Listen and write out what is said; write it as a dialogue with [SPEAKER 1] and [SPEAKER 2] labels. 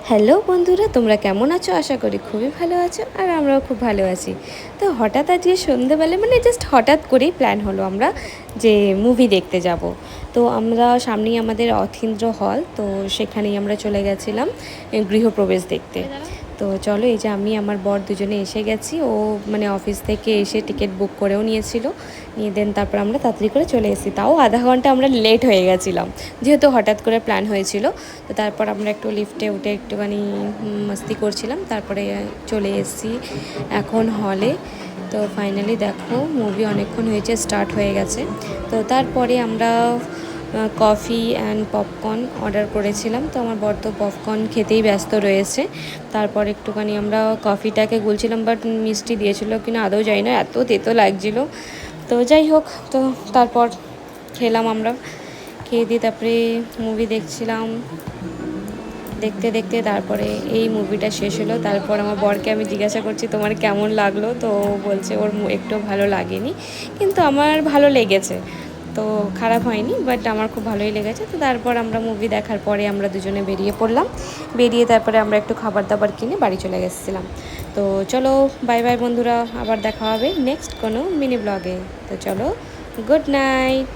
[SPEAKER 1] Hello বন্ধুরা, তোমরা কেমন আছো? আশা করি খুবই ভালো আছো, আর আমরাও খুব ভালো আছি। তো হঠাৎ আজকে সন্ধ্যেবেলা জাস্ট হঠাৎ করেই প্ল্যান হলো আমরা যে মুভি দেখতে যাব। তো আমরা সামনেই আমাদের অথীন্দ্র হল, তো সেখানেই আমরা চলে গেছিলাম গৃহপ্রবেশ দেখতে। তো চলো, এই যে আমি আমার বর দুজনে এসে গেছি। ও অফিস থেকে এসে টিকিট বুক করেও নিয়েছিল, নিয়ে দেন তারপর আমরা তাড়াতাড়ি করে চলে এসেছি। তাও আধা ঘন্টা আমরা লেট হয়ে গেছিলাম, যেহেতু হঠাৎ করে প্ল্যান হয়েছিল। তো তারপর আমরা একটু লিফটে উঠে একটুখানি মস্তি করছিলাম, তারপরে চলে এসেছি এখন হলে। তো ফাইনালি দেখো, মুভি অনেকক্ষণ হয়েছে, স্টার্ট হয়ে গেছে। তো তারপরে আমরা কফি অ্যান্ড পপকর্ন অর্ডার করেছিলাম। তো আমার বর তো পপকর্ন খেতেই ব্যস্ত রয়েছে। তারপর একটুখানি আমরা কফিটাকে গুলছিলাম, বাট মিষ্টি দিয়েছিল কিনা আদৌ যাই না, এত তেতো লাগছিলো। তো যাই হোক, তো তারপর খেলাম আমরা, খেয়ে দিয়ে তারপরে মুভি দেখছিলাম। দেখতে দেখতে তারপরে এই মুভিটা শেষ হলো। তারপর আমার বরকে আমি জিজ্ঞাসা করছি তোমার কেমন লাগলো, তো বলছে ওর একটু ভালো লাগেনি, কিন্তু আমার ভালো লেগেছে। তো খারাপ হয়নি, বাট আমার খুব ভালোই লেগেছে। তো তারপর আমরা মুভি দেখার পরে আমরা দুজনে বেরিয়ে পড়লাম। বেরিয়ে তারপরে আমরা একটু খাবার দাবার কিনে বাড়ি চলে গেছিলাম। তো চলো, বাই বাই বন্ধুরা, আবার দেখা হবে নেক্সট কোনো মিনি ব্লগে। তো চলো, গুড নাইট।